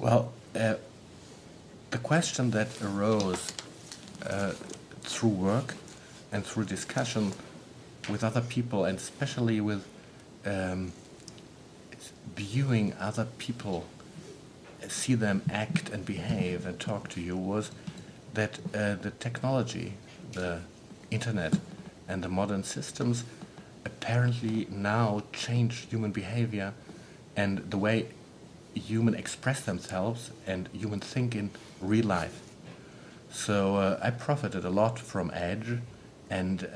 Well, the question that arose through work and through discussion with other people, and especially with um, viewing other people, see them act and behave and talk to you, was that the technology, the internet, and the modern systems apparently now change human behavior and the way human express themselves and human think in real life. So I profited a lot from Edge, and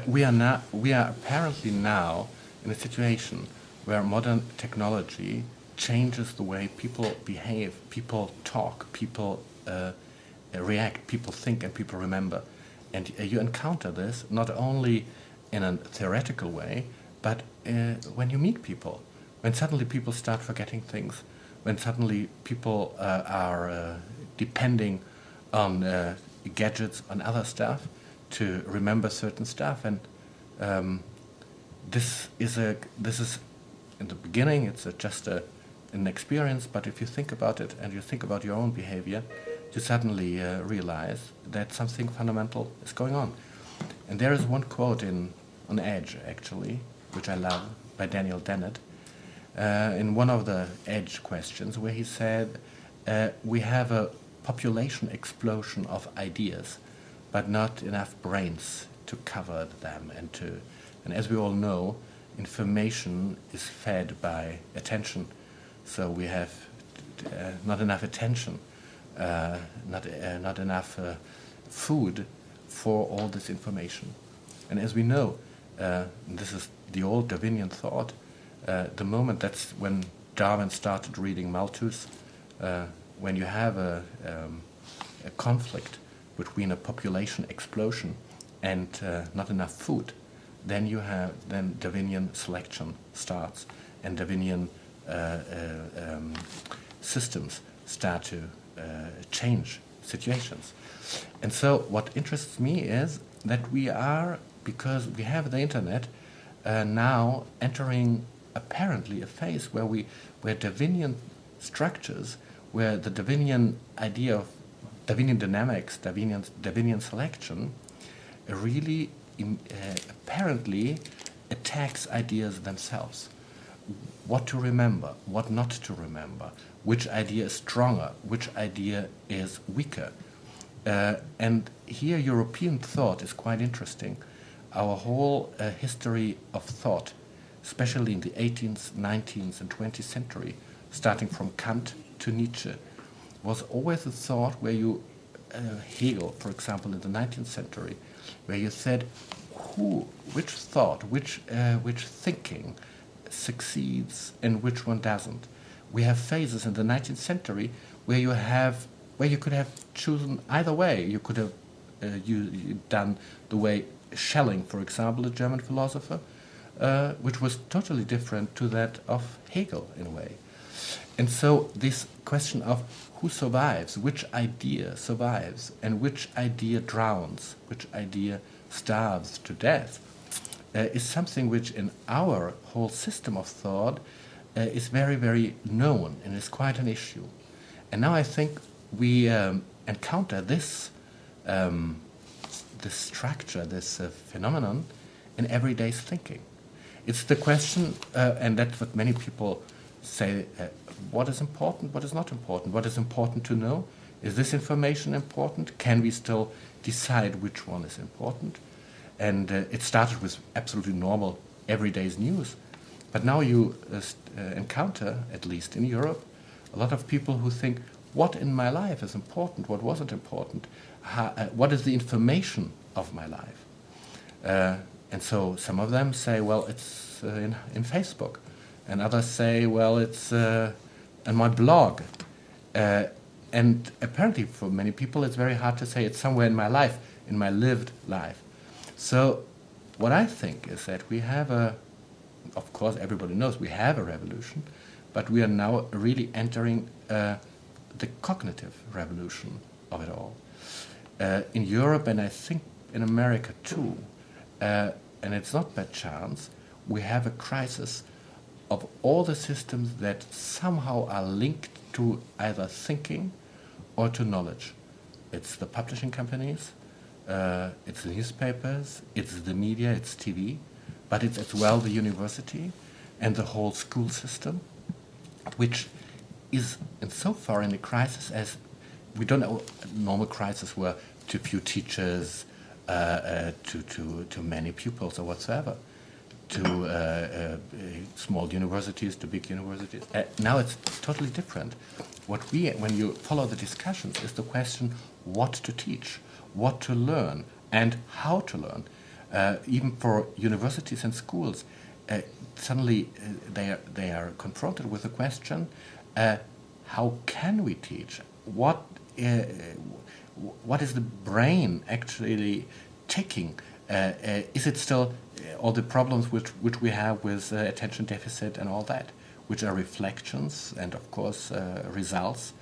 we are apparently now in a situation where modern technology changes the way people behave, people talk, people react, people think, and people remember. And you encounter this not only in a theoretical way, but when you meet people, when suddenly people start forgetting things, when suddenly people are depending on gadgets, on other stuff to remember certain stuff, and this is in the beginning it's just an experience, but if you think about it and you think about your own behavior, you suddenly realize that something fundamental is going on. And there is one quote on Edge, actually, which I love, by Daniel Dennett, in one of the Edge questions, where he said, we have a population explosion of ideas, but not enough brains to cover them. And as we all know, information is fed by attention, so we have not enough attention, not enough food for all this information. And as we know, this is the old Darwinian thought, the moment that's when Darwin started reading Malthus, when you have a conflict between a population explosion and not enough food, then Darwinian selection starts, and Darwinian systems start to change situations. And so what interests me is that we are, because we have the internet, now entering apparently a phase where Darwinian structures, where the Darwinian idea of Darwinian dynamics, Darwinian selection, really apparently attacks ideas themselves. What to remember, what not to remember, which idea is stronger, which idea is weaker. And here European thought is quite interesting. Our whole history of thought, especially in the 18th, 19th and 20th century, starting from Kant to Nietzsche, was always a thought where you, Hegel, for example, in the 19th century, where you said, which thought, which thinking succeeds and which one doesn't. We have phases in the 19th century where you could have chosen either way. You could have you done the way Schelling, for example, a German philosopher, which was totally different to that of Hegel in a way. And so this question of who survives, which idea survives, and which idea drowns, which idea starves to death, is something which in our whole system of thought is very, very known and is quite an issue. And now I think we encounter this structure, this phenomenon in everyday thinking. It's the question, and that's what many people say, what is important, what is not important, what is important to know? Is this information important? Can we still decide which one is important? And it started with absolutely normal everyday news. But now you encounter, at least in Europe, a lot of people who think, what in my life is important, what wasn't important, what is the information of my life? And so some of them say, well, it's in Facebook. And others say, well, it's in my blog. And apparently for many people it's very hard to say it's somewhere in my life, in my lived life. So what I think is that we have of course everybody knows we have a revolution, but we are now really entering the cognitive revolution of it all. In Europe, and I think in America too, and it's not by chance, we have a crisis of all the systems that somehow are linked to either thinking or to knowledge. It's the publishing companies, it's the newspapers, it's the media, it's TV, but it's as well the university and the whole school system, which is in so far in a crisis as we don't know. Normal crisis were too few teachers, too many pupils or whatsoever, to small universities, to big universities. Now it's totally different. When you follow the discussions, is the question what to teach, what to learn, and how to learn. Even for universities and schools, suddenly they are confronted with the question: how can we teach? What is the brain actually taking? Is it still all the problems which we have with attention deficit and all that, which are reflections and of course results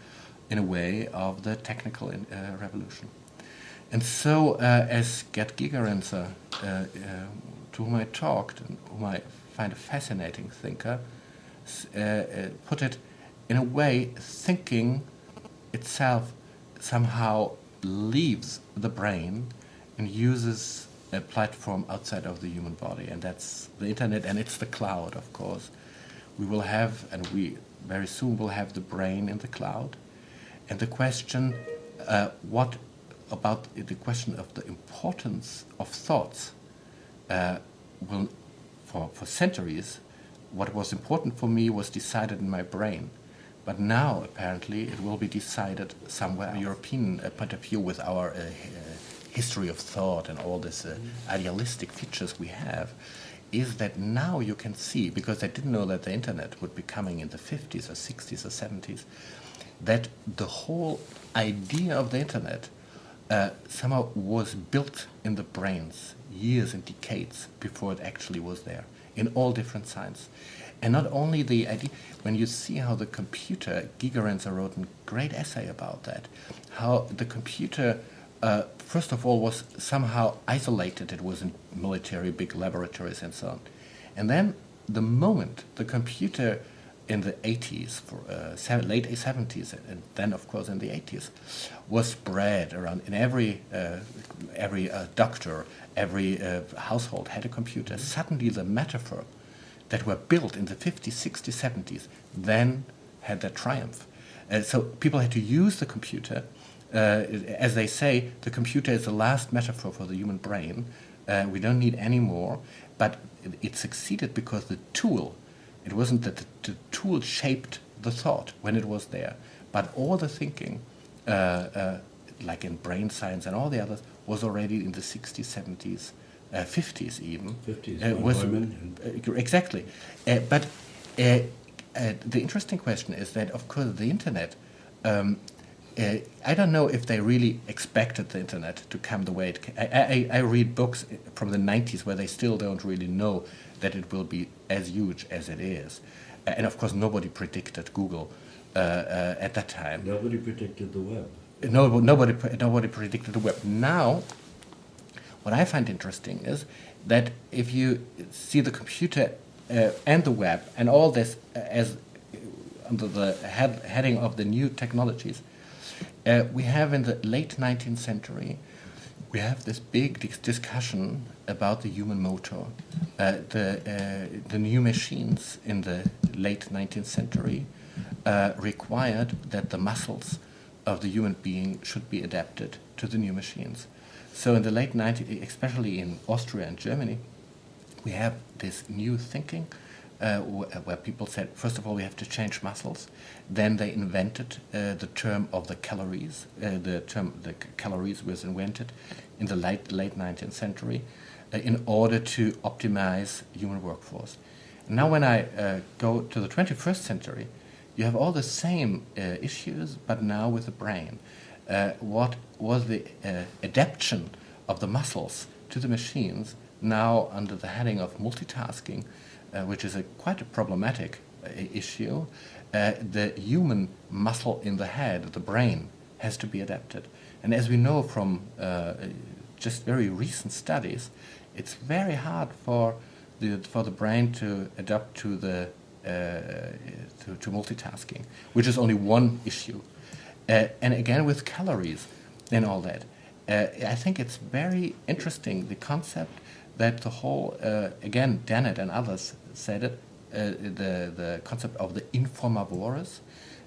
in a way of the technical revolution? And so as Gerd Gigerenzer, to whom I talked and whom I find a fascinating thinker, put it in a way, thinking itself somehow leaves the brain and uses a platform outside of the human body, and that's the internet, and it's the cloud, of course. We will have, and we very soon will have, the brain in the cloud. And the question, what about the question of the importance of thoughts will, for centuries, what was important for me was decided in my brain. But now, apparently, it will be decided somewhere. From a European point of view, with our history of thought and all these idealistic features we have, is that now you can see, because I didn't know that the internet would be coming in the 50s or 60s or 70s, that the whole idea of the internet somehow was built in the brains years and decades before it actually was there, in all different science. And not only the idea, when you see how the computer, Gigerenzer wrote a great essay about that, how the computer, first of all, was somehow isolated. It was in military, big laboratories and so on. And then the moment the computer in the 80s, late 70s, and then, of course, in the 80s, was spread around in every doctor, every household had a computer. Suddenly the metaphor that were built in the 50s, 60s, 70s, then had their triumph. So people had to use the computer. As they say, the computer is the last metaphor for the human brain. We don't need any more. But it succeeded because the tool, it wasn't that the tool shaped the thought when it was there, but all the thinking, like in brain science and all the others, was already in the 60s, 70s, 50s even. 50s, exactly. But the interesting question is that, of course, the internet, I don't know if they really expected the internet to come the way it came. I read books from the 90s where they still don't really know that it will be as huge as it is. And, of course, nobody predicted Google at that time. Nobody predicted the web. Nobody predicted the web. Now, what I find interesting is that if you see the computer and the web and all this as under the heading of the new technologies, we have in the late 19th century, we have this big discussion about the human motor. The new machines in the late 19th century required that the muscles of the human being should be adapted to the new machines. So in the late 90s, especially in Austria and Germany, we have this new thinking where people said, first of all, we have to change muscles. Then they invented the term of the calories. The calories was invented in the late 19th century in order to optimize human workforce. Now when I go to the 21st century, you have all the same issues, but now with the brain. What was the adaptation of the muscles to the machines now under the heading of multitasking, which is quite a problematic issue. The human muscle in the head, the brain, has to be adapted. And as we know from just very recent studies, it's very hard for the brain to adapt to the to multitasking, which is only one issue. And again, with calories and all that, I think it's very interesting, the concept that the whole, again, Dennett and others said it, the concept of the informavorous,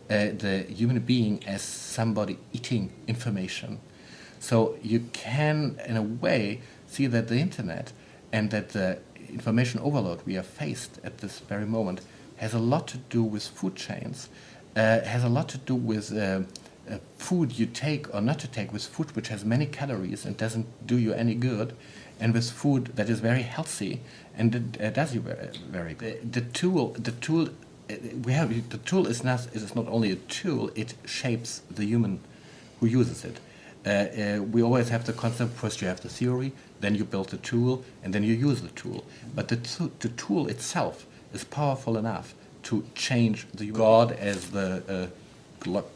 the human being as somebody eating information. So you can, in a way, see that the internet and that the information overload we are faced at this very moment has a lot to do with food chains, has a lot to do with food you take or not to take, with food which has many calories and doesn't do you any good, and with food that is very healthy and does you very good. The tool we have, the tool is not only a tool; it shapes the human who uses it. We always have the concept: first you have the theory, then you build the tool, and then you use the tool. But the tool itself is powerful enough to change the God as the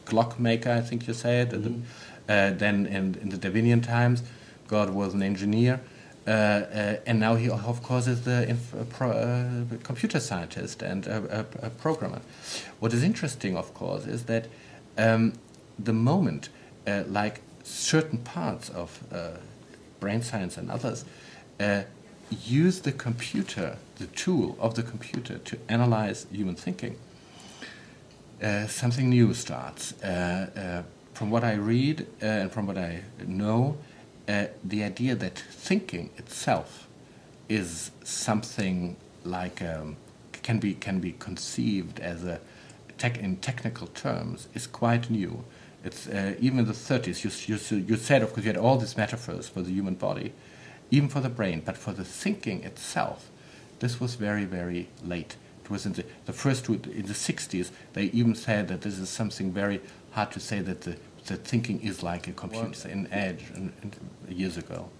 clockmaker, I think you said. Then in the Darwinian times, God was an engineer, and now he, of course, is the computer scientist and a programmer. What is interesting, of course, is that the moment, like certain parts of brain science and others, use the computer, the tool of the computer, to analyze human thinking, something new starts. From what I read and from what I know, the idea that thinking itself is something like can be conceived as in technical terms is quite new. It's even in the 30s. You said, of course, you had all these metaphors for the human body, even for the brain, but for the thinking itself, this was very, very late. It was in the first two, in the 60s, they even said that this is something very hard to say, that the thinking is like a computer in Edge years ago.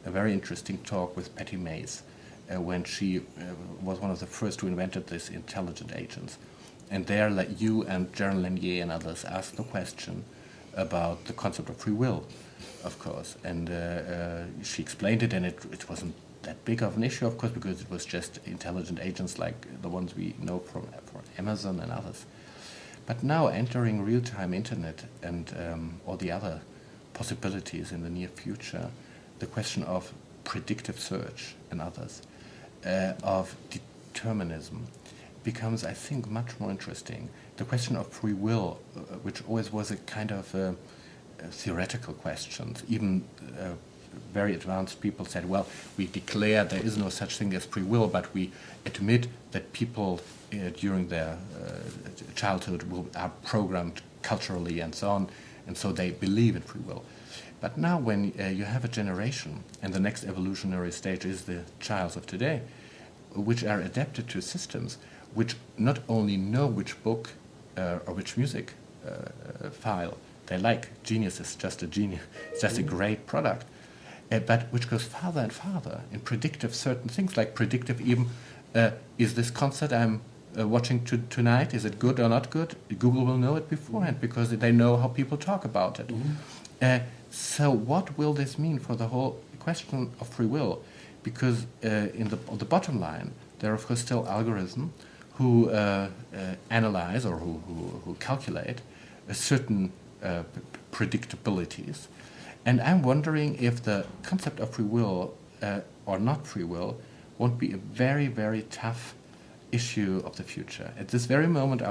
A very interesting talk with Patty Mays when she was one of the first who invented this intelligent agents. And there, like you and Jaron Lanier and others asked the question about the concept of free will, of course. And she explained it, and it wasn't that big of an issue, of course, because it was just intelligent agents like the ones we know from Amazon and others. But now, entering real-time internet and all the other possibilities in the near future, the question of predictive search and others, of determinism, becomes, I think, much more interesting. The question of free will, which always was a kind of theoretical question. Even very advanced people said, well, we declare there is no such thing as free will, but we admit that people during their childhood are programmed culturally and so on, and so they believe in free will. But now when you have a generation, and the next evolutionary stage is the child of today, which are adapted to systems which not only know which book or which music file they like. Genius is just a genius, it's just a great product, but which goes farther and farther in predictive certain things, like predictive even, is this concert I'm watching tonight, is it good or not good? Google will know it beforehand because they know how people talk about it. So what will this mean for the whole question of free will? Because on the bottom line, there are of course still algorithms who analyze or who calculate certain predictabilities. And I'm wondering if the concept of free will or not free will won't be a very, very tough issue of the future. At this very moment,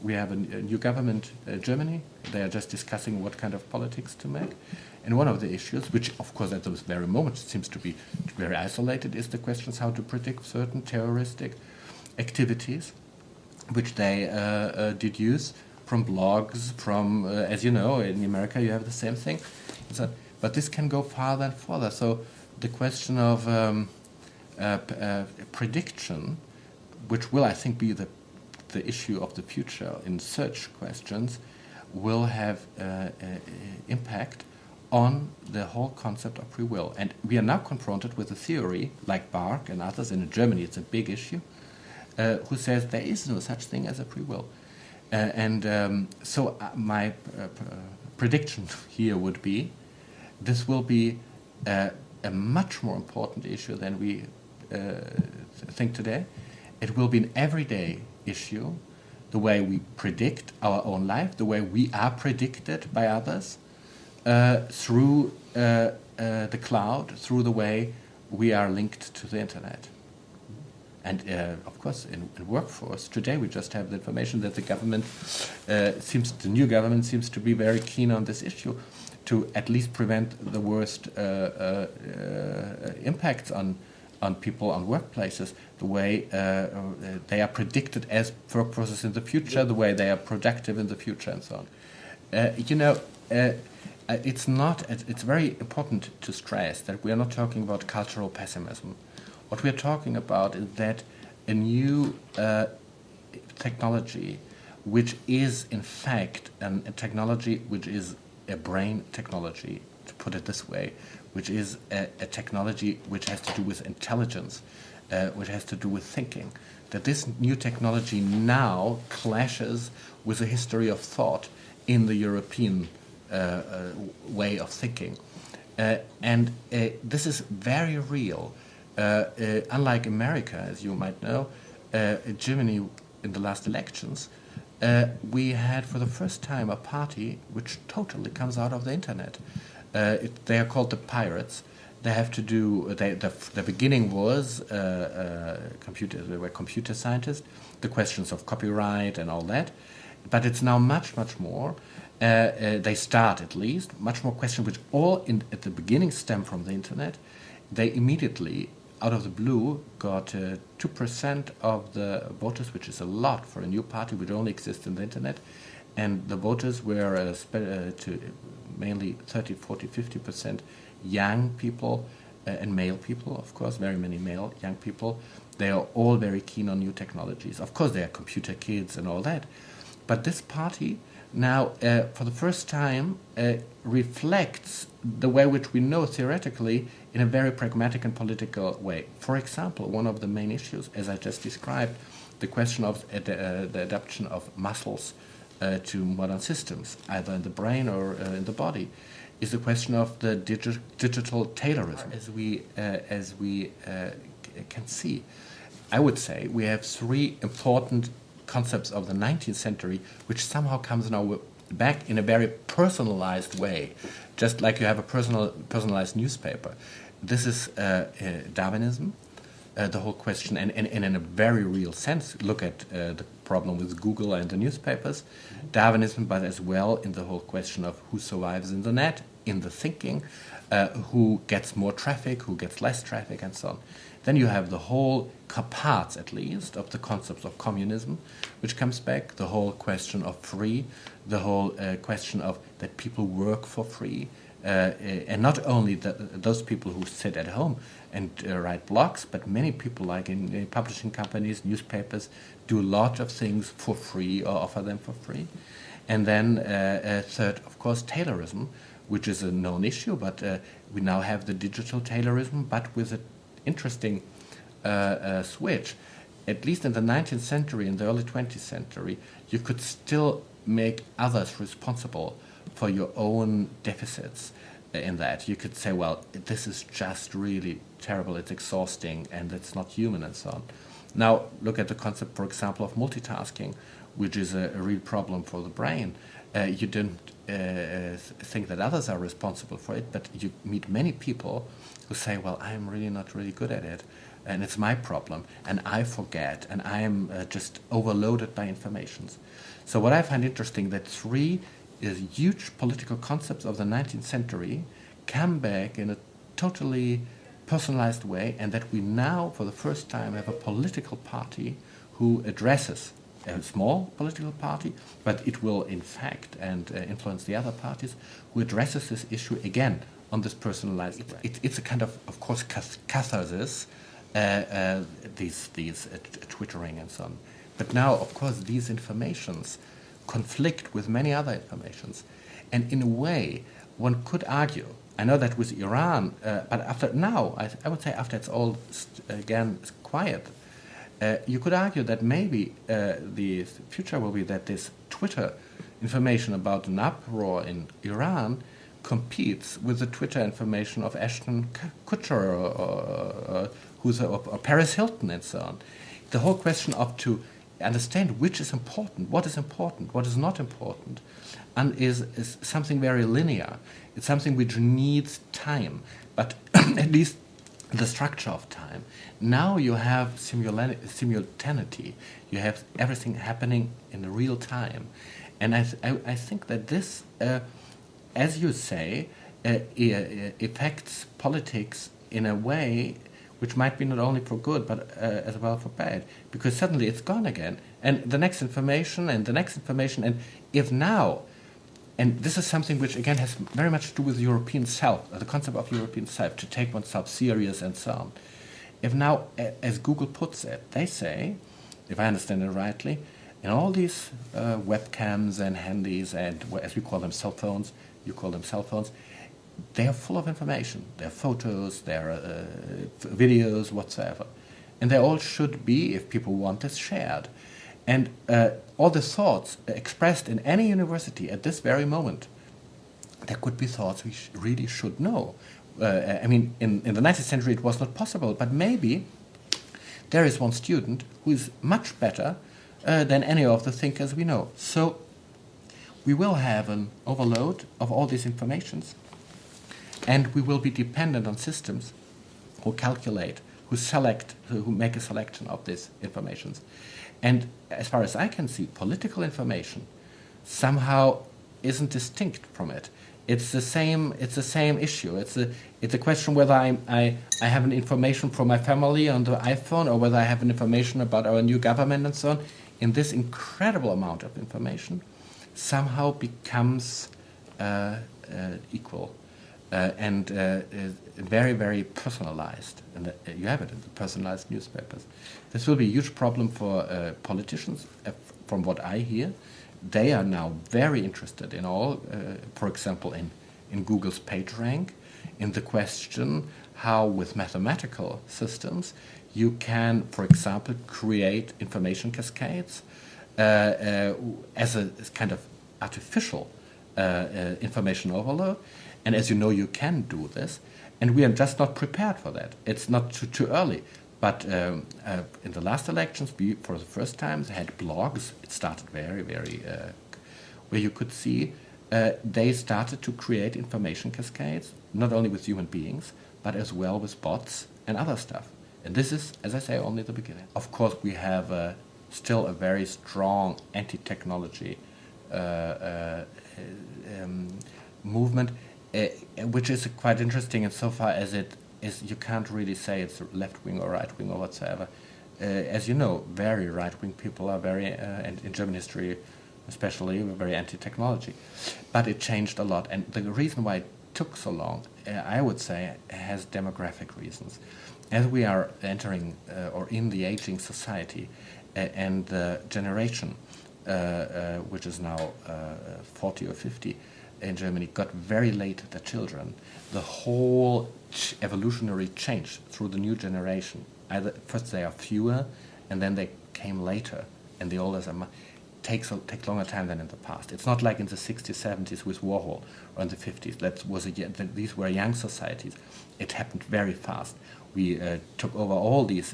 we have a new government in Germany. They are just discussing what kind of politics to make. And one of the issues, which of course at this very moment seems to be very isolated, is the questions how to predict certain terroristic activities, which they deduce from blogs, from, as you know, in America you have the same thing. So, but this can go farther and further. So the question of prediction, which will, I think, be the issue of the future in search questions, will have impact on the whole concept of free will. And we are now confronted with a theory, like Bark and others, and in Germany it's a big issue, who says there is no such thing as a free will. So my prediction here would be this will be a much more important issue than we think today. It will be an everyday issue. the way we predict our own life, the way we are predicted by others, through the cloud, through the way we are linked to the internet. And of course, in workforce today, we just have the information that the government the new government seems to be very keen on this issue, to at least prevent the worst impacts on people, on workplaces, the way they are predicted as workforces in the future, the way they are productive in the future, and so on. It's very important to stress that we are not talking about cultural pessimism. What we are talking about is that a new technology, which is in fact a technology which is a brain technology, to put it this way, which is a technology which has to do with intelligence, which has to do with thinking, that this new technology now clashes with a history of thought in the European way of thinking. And this is very real. Unlike America, as you might know, Germany in the last elections, we had for the first time a party which totally comes out of the internet. They are called the Pirates. They have to do. The beginning was They were computer scientists. The questions of copyright and all that, but it's now much more. They start at least much more questions which all at the beginning stem from the internet. They immediately, out of the blue, got 2% of the voters, which is a lot for a new party which only exists in the internet. And the voters were mainly 30, 40, 50% young people and male people, of course, very many male young people. They are all very keen on new technologies. Of course, they are computer kids and all that. But this party now, for the first time, reflects the way which we know theoretically in a very pragmatic and political way. For example, one of the main issues, as I just described, the question of the adoption of muscles to modern systems, either in the brain or in the body, is the question of the digital Taylorism. As we can see, I would say we have three important concepts of the 19th century, which somehow comes now back in a very personalized way, just like you have a personalized newspaper. This is Darwinism, the whole question, and in a very real sense, look at the problem with Google and the newspapers, Darwinism, but as well in the whole question of who survives in the net, in the thinking, who gets more traffic, who gets less traffic, and so on. Then you have the whole parts, at least, of the concepts of communism, which comes back, the whole question of free, the whole question of that people work for free, and not only those people who sit at home and write blogs, but many people, like in publishing companies, newspapers, do a lot of things for free or offer them for free. And then third, of course, Taylorism, which is a known issue, but we now have the digital Taylorism, but with an interesting switch. At least in the 19th century, in the early 20th century, you could still make others responsible for your own deficits in that. You could say, well, this is just really terrible, it's exhausting, and it's not human, and so on. Now, look at the concept, for example, of multitasking, which is a real problem for the brain. You don't think that others are responsible for it, but you meet many people who say, well, I'm really not really good at it, and it's my problem, and I forget, and I'm just overloaded by informations. So what I find interesting, that three huge political concepts of the 19th century come back in a totally personalized way, and that we now, for the first time, have a political party who addresses a small political party, but it will in fact influence the other parties, who addresses this issue again on this personalized way. It's a kind of course, catharsis, these twittering and so on. But now, of course, these informations conflict with many other informations. And in a way, one could argue, I know that with Iran, but after now, I would say after it's all again quiet, you could argue that maybe the future will be that this Twitter information about an uproar in Iran competes with the Twitter information of Ashton Kutcher or Paris Hilton and so on. The whole question of to understand which is important, what is not important, and is something very linear. It's something which needs time, but at least the structure of time. Now you have simultaneity. You have everything happening in real time. And I think that this, as you say, affects politics in a way which might be not only for good, but as well for bad. Because suddenly it's gone again. And the next information, and the next information, and if now, and this is something which again has very much to do with European self, the concept of European self, to take oneself serious and so on. If now, as Google puts it, they say, if I understand it rightly, in all these webcams and handies and as we call them cell phones, you call them cell phones, they are full of information. They're photos, they're videos, whatsoever. And they all should be, if people want this, shared. And all the thoughts expressed in any university at this very moment, there could be thoughts we really should know. I mean, in the 19th century it was not possible, but maybe there is one student who is much better than any of the thinkers we know. So we will have an overload of all these informations, and we will be dependent on systems who calculate, who select, who make a selection of these informations. And as far as I can see, political information somehow isn't distinct from it. It's the same issue. It's a question whether I have an information from my family on the iPhone, or whether I have an information about our new government and so on. In this incredible amount of information, somehow becomes equal and very, very personalized. And you have it in the personalized newspapers. This will be a huge problem for politicians, from what I hear. They are now very interested in all, for example, in Google's PageRank, in the question how with mathematical systems you can, for example, create information cascades as a kind of artificial information overload. And as you know, you can do this, and we are just not prepared for that. It's not too early. But in the last elections, we, for the first time, had blogs. It started very, very, where you could see they started to create information cascades, not only with human beings, but as well with bots and other stuff. And this is, as I say, only the beginning. Of course, we have still a very strong anti-technology movement, which is quite interesting insofar as it is, you can't really say it's left-wing or right-wing or whatsoever. As you know, very right-wing people are very, and in German history especially, were very anti-technology. But it changed a lot, and the reason why it took so long, I would say, has demographic reasons. As we are entering or in the aging society, and the generation, which is now 40 or 50 in Germany, got very late their children, the whole evolutionary change through the new generation. Either first they are fewer, and then they came later, and the oldest are takes longer time than in the past. It's not like in the 60s, 70s with Warhol, or in the 50s. These were young societies. It happened very fast. We took over all these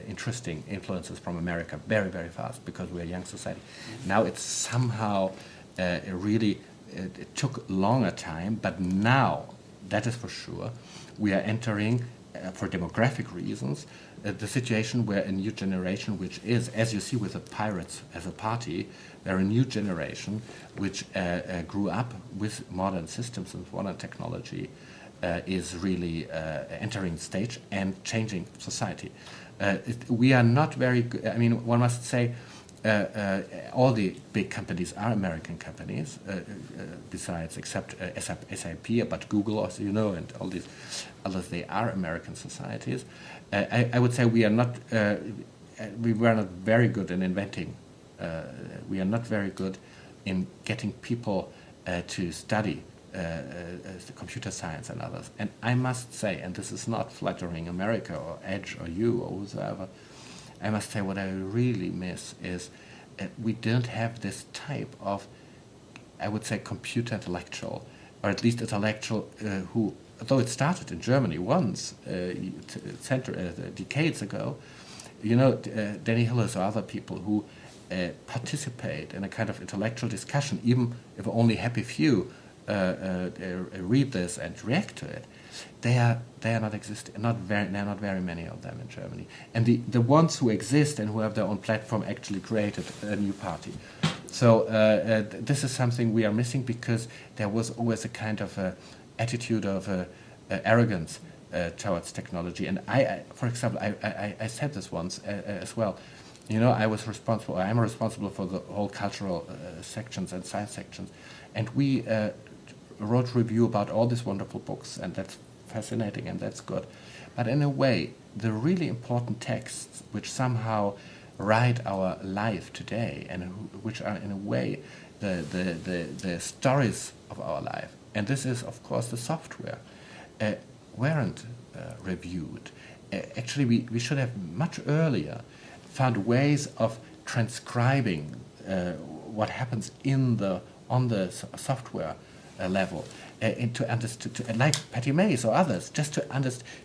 interesting influences from America very, very fast because we're a young society. Now it's somehow it took longer time, but now, that is for sure, we are entering, for demographic reasons, the situation where a new generation, which is, as you see with the Pirates as a party, they're a new generation which grew up with modern systems and modern technology, is really entering the stage and changing society. We are not very good. I mean, one must say all the big companies are American companies, besides, except SAP, but Google also, you know, and all these others, they are American societies. I would say we were not very good in inventing. We are not very good in getting people to study computer science and others. And I must say, and this is not flattering America or Edge or you or whoever, I must say what I really miss is we don't have this type of, I would say, computer intellectual, or at least intellectual who, although it started in Germany once, decades ago, you know, Danny Hillis or other people who participate in a kind of intellectual discussion, even if only happy few read this and react to it, they are not existing. There are not very many of them in Germany. And the ones who exist and who have their own platform actually created a new party. So this is something we are missing, because there was always a kind of attitude of arrogance towards technology. And for example, I said this once as well. You know, I'm responsible for the whole cultural sections and science sections, and we wrote a review about all these wonderful books, and that's fascinating and that's good. But in a way, the really important texts which somehow write our life today, and which are in a way the stories of our life, and this is of course the software, weren't reviewed. Actually, we should have much earlier found ways of transcribing what happens on the software level, like Patty Mays or others, just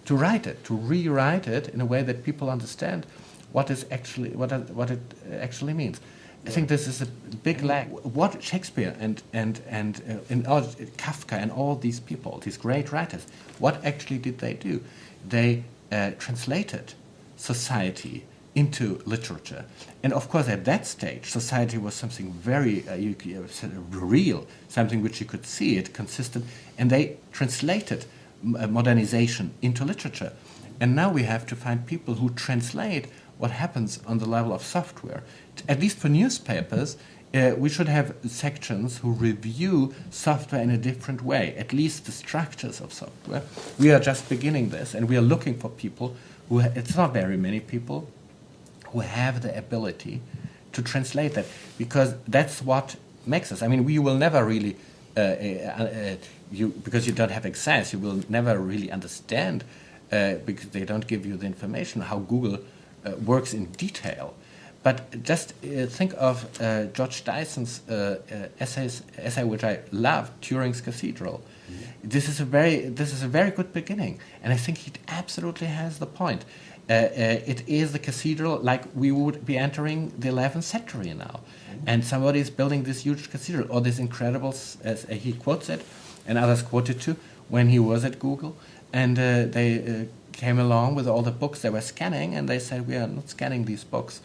to write it, to rewrite it in a way that people understand what it actually means. I think this is a big lack. What Shakespeare and Kafka and all these people, these great writers, what actually did they do? They translated society into literature. And of course, at that stage, society was something very real, something which you could see, it consistent, and they translated modernization into literature. And now we have to find people who translate what happens on the level of software. At least for newspapers, we should have sections who review software in a different way, at least the structures of software. We are just beginning this, and we are looking for people who, it's not very many people, who have the ability to translate that, because that's what makes us. I mean, we will never really, because you don't have access, you will never really understand, because they don't give you the information, how Google works in detail. But just think of George Dyson's essay, which I love, Turing's Cathedral. Mm-hmm. This is a very good beginning, and I think he absolutely has the point. It is the cathedral like we would be entering the 11th century now. Mm-hmm. And somebody is building this huge cathedral, or this incredible, as he quotes it, and others quote it too, when he was at Google. And they came along with all the books they were scanning, and they said, we are not scanning these books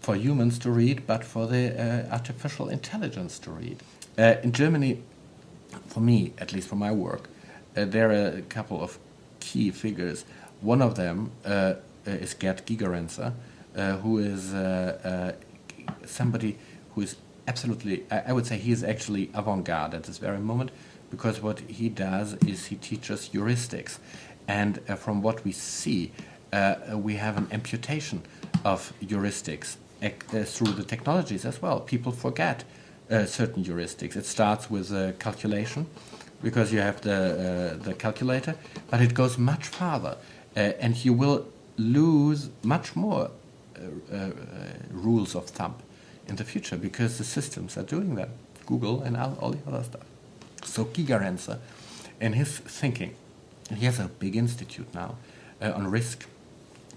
for humans to read, but for the artificial intelligence to read. In Germany, for me, at least for my work, there are a couple of key figures. One of them is Gerd Gigerenzer, who is somebody who is absolutely, I would say he is actually avant-garde at this very moment, because what he does is he teaches heuristics. And from what we see, we have an amputation of heuristics through the technologies as well. People forget certain heuristics. It starts with calculation, because you have the calculator, but it goes much farther, and you will lose much more rules of thumb in the future, because the systems are doing that, Google and all the other stuff. So Gigerenzer, in his thinking, and he has a big institute now on risk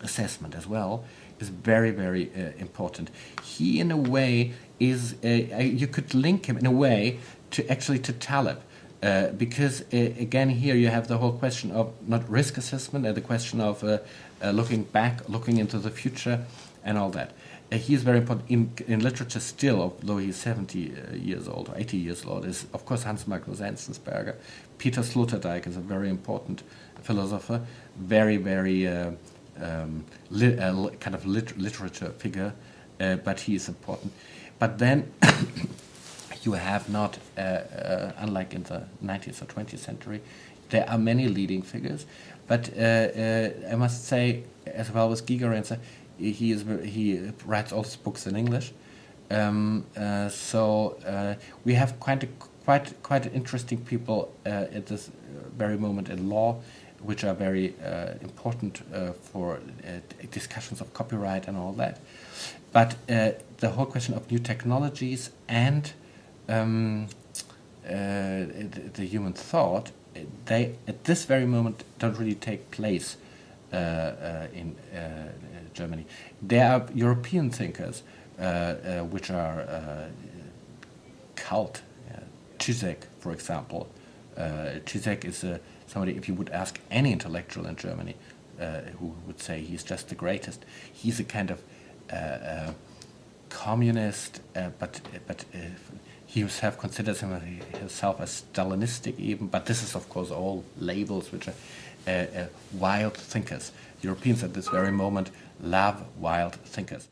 assessment as well, is very, very important. He, in a way, is you could link him in a way to Taleb, because again here you have the whole question of not risk assessment and the question of looking back, looking into the future, and all that. He is very important in literature still, although he's 70 years old or 80 years old, is of course Hans Magnus Enzensberger. Peter Sloterdijk is a very important philosopher, very, very kind of literature figure, but he is important. But then you have not, unlike in the 19th or 20th century, there are many leading figures. But I must say, as well as Gigerenzer, he writes all his books in English. So we have quite interesting people at this very moment in law, which are very important for discussions of copyright and all that. But the whole question of new technologies and the human thought, they at this very moment don't really take place in Germany. There are European thinkers which are cult. Zizek, for example. Zizek is somebody, if you would ask any intellectual in Germany, who would say he's just the greatest. He's a kind of communist, but he himself considers himself as Stalinistic even, but this is of course all labels which are wild thinkers. Europeans at this very moment love wild thinkers.